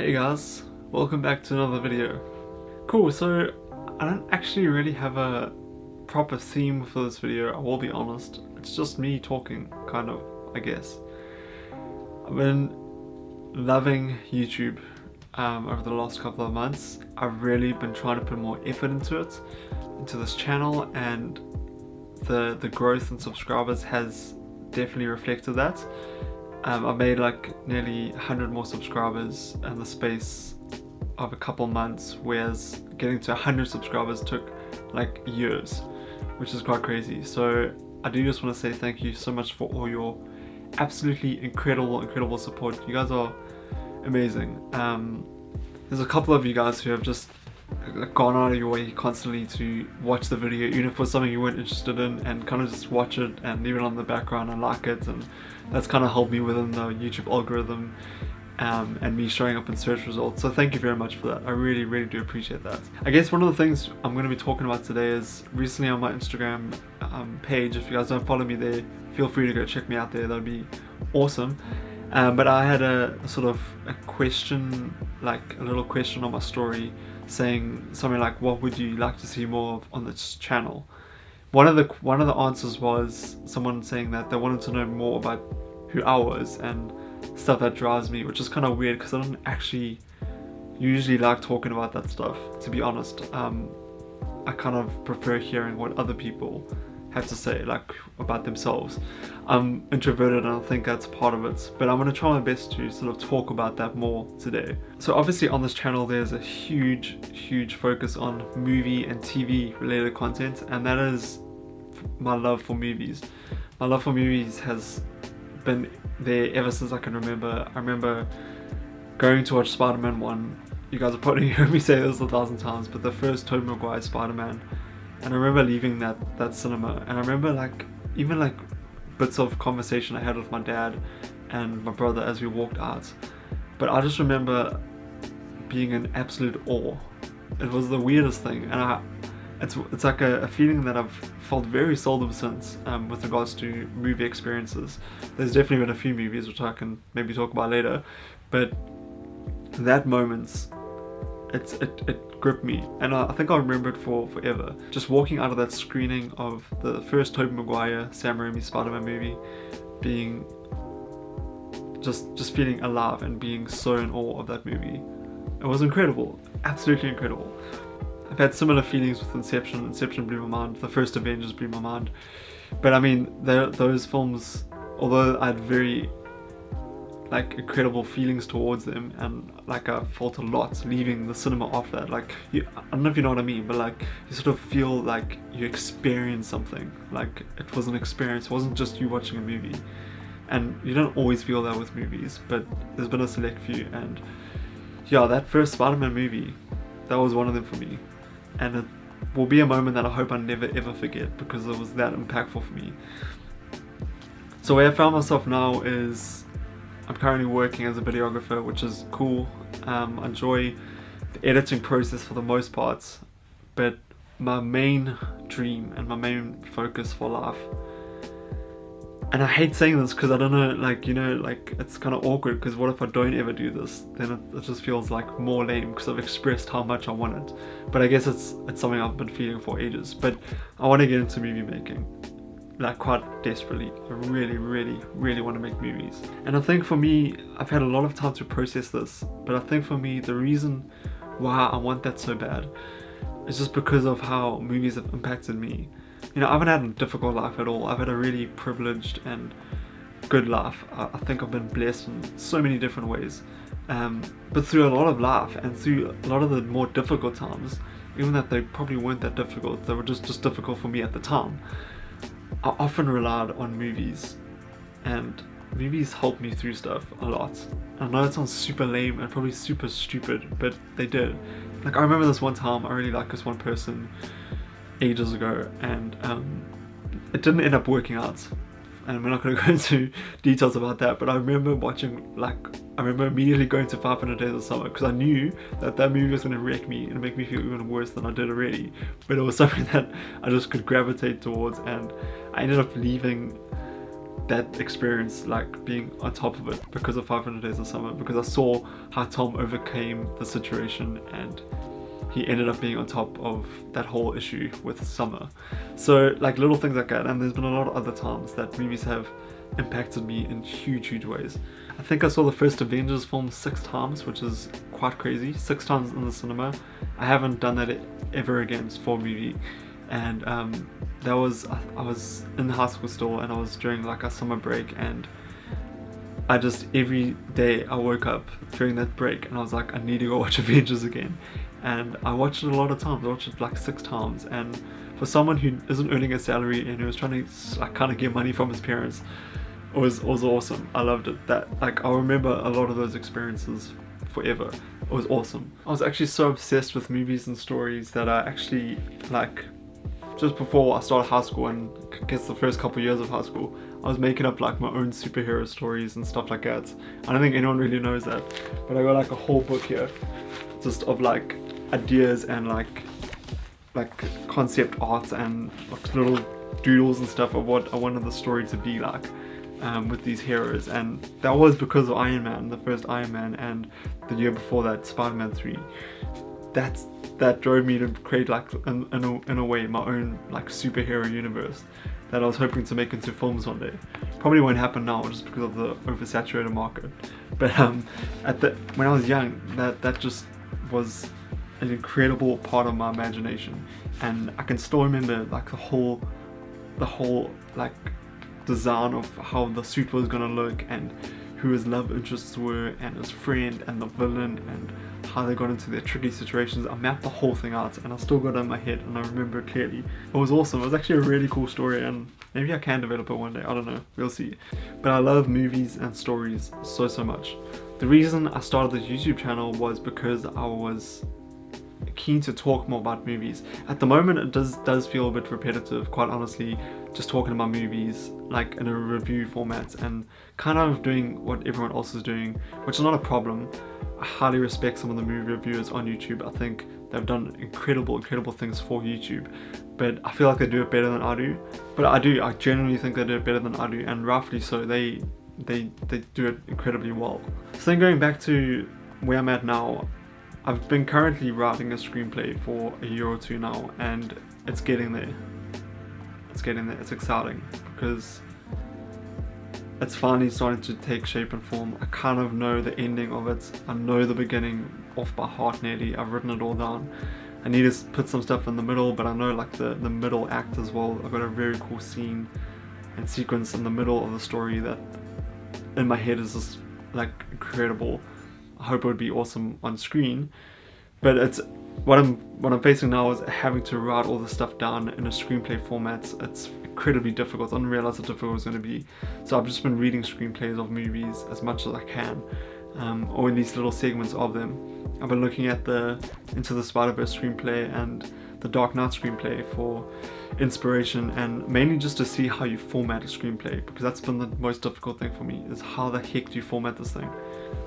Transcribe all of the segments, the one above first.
Hey guys, welcome back to another video. Cool, so I don't actually really have a proper theme for this video, I will be honest. It's just me talking, kind of, I guess. I've been loving YouTube over the last couple of months. I've really been trying to put more effort into it, into this channel, and the growth in subscribers has definitely reflected that. I made like nearly 100 more subscribers in the space of a couple months, whereas getting to 100 subscribers took like years, which is quite crazy. So I do just want to say thank you so much for all your absolutely incredible support. You guys are amazing. There's a couple of you guys who have just gone out of your way constantly to watch the video, even if it was something you weren't interested in, and kind of just watch it and leave it on the background and like it, and that's kind of helped me within the YouTube algorithm and me showing up in search results. So thank you very much for that. I really do appreciate that. I guess one of the things I'm going to be talking about today is recently on my Instagram page. If you guys don't follow me there, feel free to go check me out there. That'd be awesome. But I had a sort of a question, like a little question on my story, saying something like, what would you like to see more of on this channel? One of the answers was someone saying that they wanted to know more about who I was and stuff that drives me, which is kind of weird because I don't actually usually like talking about that stuff, to be honest. I kind of prefer hearing what other people have to say, like about themselves. I'm introverted and I think that's part of it, but I'm going to try my best to sort of talk about that more today. So obviously on this channel there's a huge focus on movie and TV related content, and that is my love for movies. My love for movies has been there ever since I can remember. I remember going to watch Spider-Man 1. You guys have probably heard me say this 1,000 times, but the first Tobey Maguire Spider-Man. And I remember leaving that cinema, and I remember even bits of conversation I had with my dad and my brother as we walked out. But I just remember being in absolute awe. It was the weirdest thing, and it's like a feeling that I've felt very seldom since with regards to movie experiences. There's definitely been a few movies which I can maybe talk about later, but that moment, it gripped me, and I think I'll remember it for forever. Just walking out of that screening of the first Tobey Maguire, Sam Raimi Spider-Man movie, being just feeling alive and being so in awe of that movie. It was incredible, absolutely incredible. I've had similar feelings with Inception. Inception blew my mind. The first Avengers blew my mind. But I mean, those films, although I had very incredible feelings towards them, and like I felt a lot leaving the cinema after that. I don't know if you know what I mean, but like you sort of feel like you experienced something. Like it was an experience. It wasn't just you watching a movie. And you don't always feel that with movies, but there's been a select few, and yeah, that first Spider-Man movie, that was one of them for me. And it will be a moment that I hope I never ever forget, because it was that impactful for me. So where I found myself now is I'm currently working as a videographer, which is cool. I enjoy the editing process for the most part, but my main dream and my main focus for life, and I hate saying this because I don't know, it's kind of awkward, because what if I don't ever do this? Then it just feels like more lame, because I've expressed how much I want it. But I guess it's something I've been feeling for ages. But I want to get into movie making, like quite desperately. I really want to make movies. And I think for me, I've had a lot of time to process this, but I think for me the reason why I want that so bad is just because of how movies have impacted me. You know, I haven't had a difficult life at all. I've had a really privileged and good life. I think I've been blessed in so many different ways. But through a lot of life, and through a lot of the more difficult times, even that they probably weren't that difficult, they were just difficult for me at the time, I often relied on movies. And movies helped me through stuff a lot. I know it sounds super lame and probably super stupid, but they did. Like, I remember this one time, I really liked this one person ages ago, and it didn't end up working out, and we're not going to go into details about that, but I remember immediately going to 500 Days of Summer, because I knew that movie was going to wreck me and make me feel even worse than I did already, but it was something that I just could gravitate towards, and I ended up leaving that experience, like being on top of it because of 500 Days of Summer, because I saw how Tom overcame the situation and he ended up being on top of that whole issue with Summer. So like little things like that, and there's been a lot of other times that movies have impacted me in huge ways. I think I saw the first Avengers film 6 times, which is quite crazy. 6 times in the cinema. I haven't done that ever again for a movie. And that was, I was in high school still, and I was during like a summer break, and I just, every day I woke up during that break and I was like, I need to go watch Avengers again. And I watched it a lot of times. I watched it like 6 times, and for someone who isn't earning a salary and who was trying to like kind of get money from his parents, it was awesome. I loved it. That, like, I remember a lot of those experiences forever. It was awesome. I was actually so obsessed with movies and stories that I actually, like, just before I started high school, and I guess the first couple of years of high school, I was making up like my own superhero stories and stuff like that. I don't think anyone really knows that, but I got like a whole book here just of like ideas and like concept art and like little doodles and stuff of what I wanted the story to be like, with these heroes. And that was because of Iron Man, the first Iron Man, and the year before that Spider-Man 3. That drove me to create, like, in a way, my own like superhero universe that I was hoping to make into films one day. Probably won't happen now just because of the oversaturated market. But when I was young, that just was an incredible part of my imagination, and I can still remember like the whole like design of how the suit was gonna look, and who his love interests were, and his friend, and the villain, and how they got into their tricky situations. I mapped the whole thing out, and I still got it in my head, and I remember it clearly. It was awesome. It was actually a really cool story, and maybe I can develop it one day. I don't know. We'll see. But I love movies and stories so much. The reason I started this YouTube channel was because I was keen to talk more about movies. At the moment it does feel a bit repetitive, quite honestly, just talking about movies like in a review format and kind of doing what everyone else is doing, which is not a problem. I highly respect some of the movie reviewers on YouTube. I think they've done incredible things for YouTube, but I feel like they do it better than I do. But I genuinely think they do it better than I do, and rightfully so. They do it incredibly well. So then going back to where I'm at now, I've been currently writing a screenplay for a year or two now, and it's getting there. It's exciting because it's finally starting to take shape and form. I kind of know the ending of it. I know the beginning off by heart nearly. I've written it all down. I need to put some stuff in the middle, but I know like the middle act as well. I've got a very cool scene and sequence in the middle of the story that in my head is just like incredible. I hope it would be awesome on screen, but it's what I'm facing now is having to write all this stuff down in a screenplay format. It's incredibly difficult. I didn't realize how difficult it was going to be. So I've just been reading screenplays of movies as much as I can, or at least little segments of them. I've been looking at the Into the Spider-Verse screenplay and the Dark Knight screenplay for inspiration, and mainly just to see how you format a screenplay, because that's been the most difficult thing for me, is how the heck do you format this thing.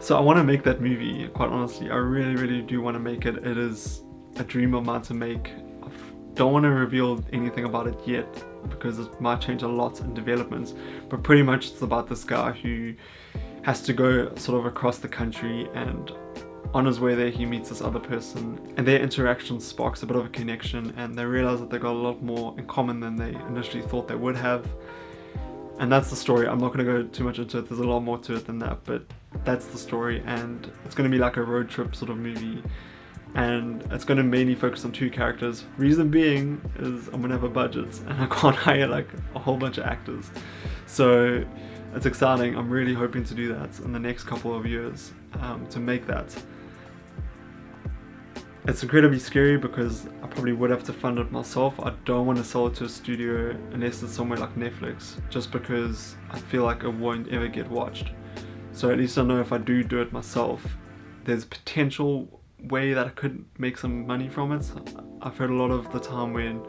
So I want to make that movie, quite honestly. I really do want to make it. It is a dream of mine to make. I don't want to reveal anything about it yet because it might change a lot in development, but pretty much it's about this guy who has to go sort of across the country, and on his way there he meets this other person, and their interaction sparks a bit of a connection, and they realize that they got a lot more in common than they initially thought they would have. And that's the story. I'm not going to go too much into it. There's a lot more to it than that, but that's the story, and it's going to be like a road trip sort of movie, and it's going to mainly focus on 2 characters. Reason being is I'm going to have a budget and I can't hire like a whole bunch of actors, so it's exciting. I'm really hoping to do that in the next couple of years, to make that. It's incredibly scary because I probably would have to fund it myself. I don't want to sell it to a studio unless it's somewhere like Netflix, just because I feel like it won't ever get watched. So at least I know if I do it myself, there's a potential way that I could make some money from it. I've heard a lot of the time when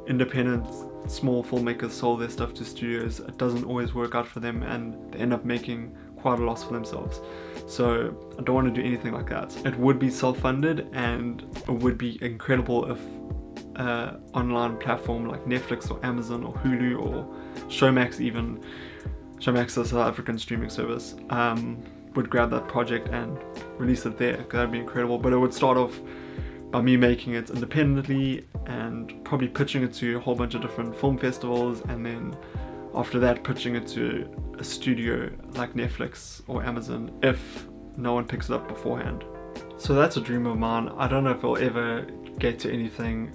independent small filmmakers sell their stuff to studios, it doesn't always work out for them and they end up making quite a loss for themselves. So I don't want to do anything like that. It would be self-funded, and it would be incredible if online platform like Netflix or Amazon or Hulu or Showmax even Showmax, the South African streaming service, would grab that project and release it there. That'd be incredible. But it would start off by me making it independently and probably pitching it to a whole bunch of different film festivals, and then after that pitching it to a studio like Netflix or Amazon if no one picks it up beforehand. So that's a dream of mine. I don't know if I'll ever get to anything.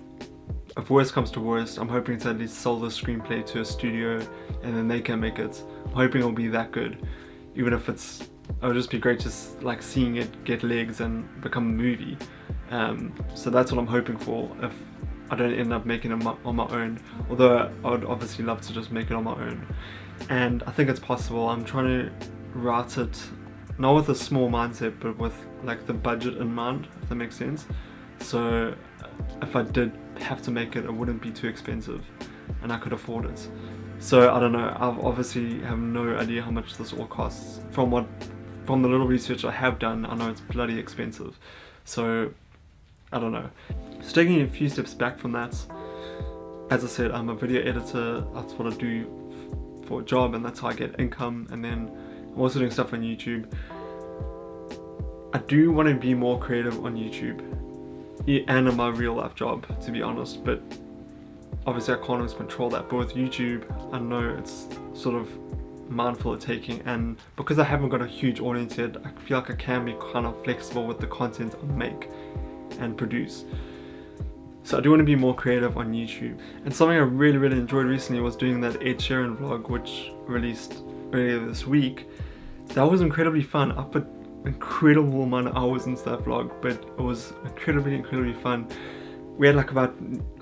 If worst comes to worst, I'm hoping to at least sell the screenplay to a studio and then they can make it. I'm hoping it'll be that good, even if it'll just be great just like seeing it get legs and become a movie. So that's what I'm hoping for if I don't end up making it on my own, although I would obviously love to just make it on my own. And I think it's possible. I'm trying to write it not with a small mindset, but with like the budget in mind, if that makes sense. So if I did have to make it, it wouldn't be too expensive and I could afford it. So I don't know, I've obviously have no idea how much this all costs. From the little research I have done, I know it's bloody expensive. So I don't know. So taking a few steps back from that, as I said, I'm a video editor. That's what I do for a job, and that's how I get income. And then I'm also doing stuff on YouTube. I do want to be more creative on YouTube and in my real life job, to be honest, but obviously I can't always control that. But with YouTube, I know it's sort of mindful of taking, and because I haven't got a huge audience yet, I feel like I can be kind of flexible with the content I make and produce. So I do want to be more creative on YouTube. And something I really enjoyed recently was doing that Ed Sheeran vlog, which released earlier this week. That was incredibly fun. I put incredible amount of hours into that vlog, but it was incredibly fun. We had like about,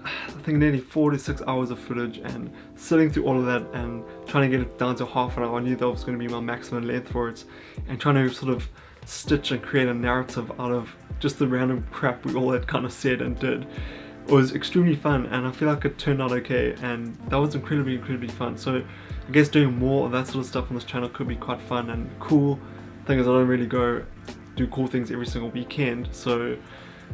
I think, nearly 4 to 6 hours of footage, and sitting through all of that and trying to get it down to half an hour. I knew that was going to be my maximum length for it, and trying to sort of stitch and create a narrative out of just the random crap we all had kind of said and did. It was extremely fun, and I feel like it turned out okay, and that was incredibly fun. So I guess doing more of that sort of stuff on this channel could be quite fun and cool. Thing is, I don't really go do cool things every single weekend, so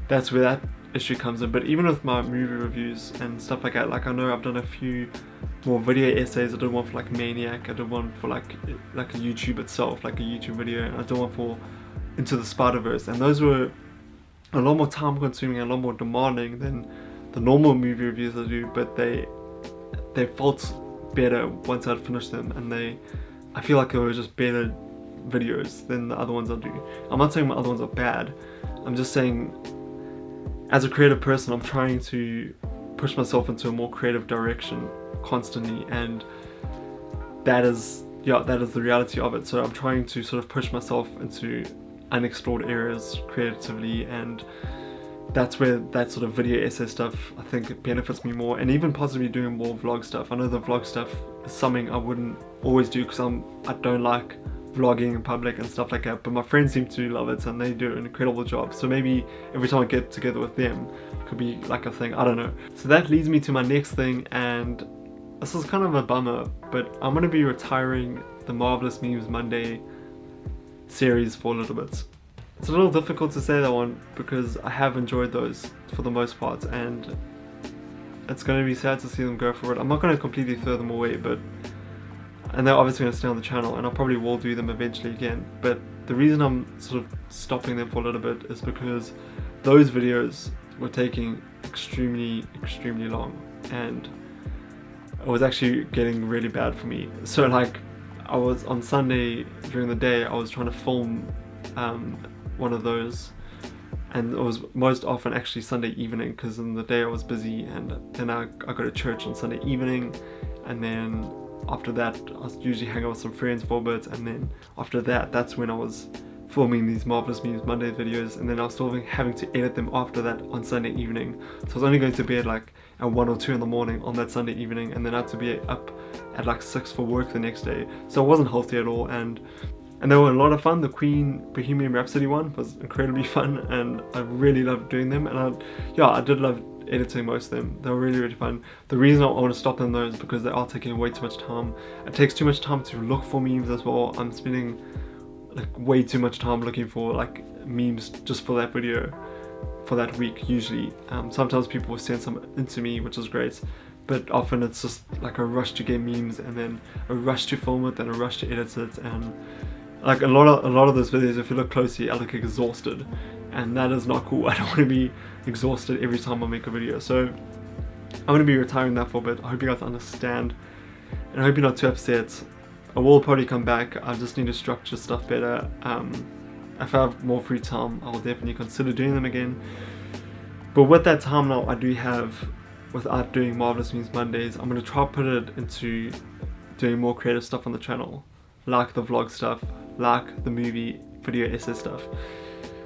that's where that issue comes in. But even with my movie reviews and stuff like that, like I know I've done a few more video essays. I did one for like Maniac, I did one for like a YouTube itself, like a YouTube video, and I did one for Into the Spider-Verse, and those were a lot more time consuming and a lot more demanding than the normal movie reviews I do, but they felt better once I'd finished them, and I feel like they were just better videos than the other ones I do. I'm not saying my other ones are bad, I'm just saying as a creative person I'm trying to push myself into a more creative direction constantly, and that is the reality of it. So I'm trying to sort of push myself into unexplored areas creatively, and that's where that sort of video essay stuff I think benefits me more, and even possibly doing more vlog stuff. I know the vlog stuff is something I wouldn't always do because I don't like vlogging in public and stuff like that, but my friends seem to love it and they do an incredible job. So maybe every time I get together with them, it could be like a thing, I don't know. So that leads me to my next thing, and this is kind of a bummer, but I'm going to be retiring the Marvelous Memes Monday series for a little bit. It's a little difficult to say that one because I have enjoyed those for the most part, and it's going to be sad to see them go for it. I'm not going to completely throw them away, and they're obviously going to stay on the channel, and I probably will do them eventually again. But the reason I'm sort of stopping them for a little bit is because those videos were taking extremely long, and it was actually getting really bad for me. So like, I was on Sunday during the day, I was trying to film one of those, and it was most often actually Sunday evening, because in the day I was busy, and then I go to church on Sunday evening, and then after that I was usually hanging out with some friends for a bit, and then after that, that's when I was filming these Marvelous Memes Monday videos, and then I was still having to edit them after that on Sunday evening. So I was only going to bed like at 1 or 2 in the morning on that Sunday evening, and then I had to be up at like 6 for work the next day. So it wasn't healthy at all, and they were a lot of fun. The Queen Bohemian Rhapsody one was incredibly fun, and I really loved doing them, and I did love editing most of them. They were really fun. The reason I want to stop them though is because they are taking way too much time. It takes too much time to look for memes as well. I'm spending like way too much time looking for like memes just for that video for that week usually. Sometimes people will send some into me, which is great, but often it's just like a rush to get memes and then a rush to film it and a rush to edit it, and like a lot of those videos, if you look closely, I look exhausted, and that is not cool. I don't want to be exhausted every time I make a video, so I'm going to be retiring that for a bit. I hope you guys understand, and I hope you're not too upset. I will probably come back. I just need to structure stuff better. If I have more free time, I will definitely consider doing them again. But with that time now I do have, without doing Marvelous Memes Mondays, I'm going to try to put it into doing more creative stuff on the channel, like the vlog stuff, like the movie video essay stuff.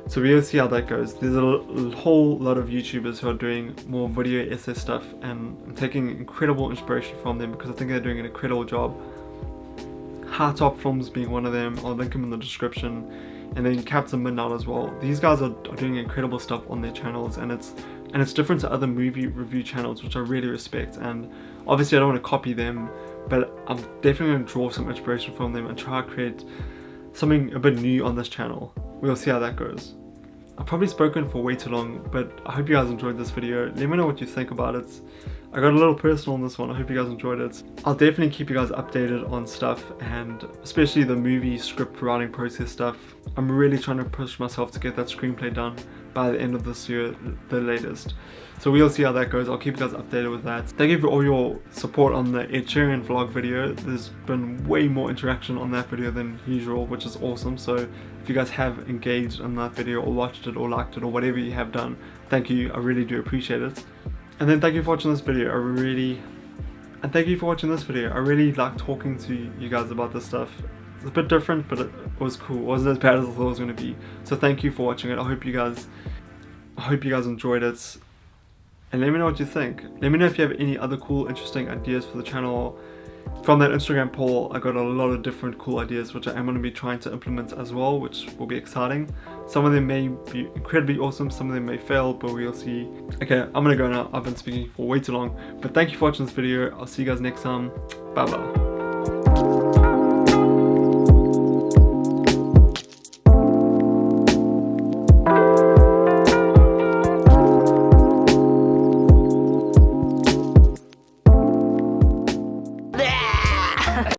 So we'll see how that goes. There's a whole lot of YouTubers who are doing more video essay stuff, and I'm taking incredible inspiration from them because I think they're doing an incredible job. High Top Films being one of them. I'll link them in the description, and then Captain Midnight as well. These guys are doing incredible stuff on their channels, and it's different to other movie review channels, which I really respect. And obviously I don't want to copy them, but I'm definitely going to draw some inspiration from them and try to create something a bit new on this channel. We'll see how that goes. I've probably spoken for way too long, but I hope you guys enjoyed this video. Let me know what you think about it. I got a little personal on this one. I hope you guys enjoyed it. I'll definitely keep you guys updated on stuff, and especially the movie script writing process stuff. I'm really trying to push myself to get that screenplay done by the end of this year, the latest. So we'll see how that goes. I'll keep you guys updated with that. Thank you for all your support on the Ed Sheeran vlog video. There's been way more interaction on that video than usual, which is awesome. So if you guys have engaged in that video or watched it or liked it or whatever you have done, thank you. I really do appreciate it. And then thank you for watching this video. I really like talking to you guys about this stuff. It's a bit different, but it was cool. It wasn't as bad as I thought it was going to be. So thank you for watching it. I hope you guys enjoyed it. And let me know what you think. Let me know if you have any other cool, interesting ideas for the channel. From that Instagram poll, I got a lot of different cool ideas, which I am going to be trying to implement as well, which will be exciting. Some of them may be incredibly awesome, some of them may fail, but we'll see. Okay, I'm going to go now. I've been speaking for way too long. But thank you for watching this video. I'll see you guys next time. Bye bye.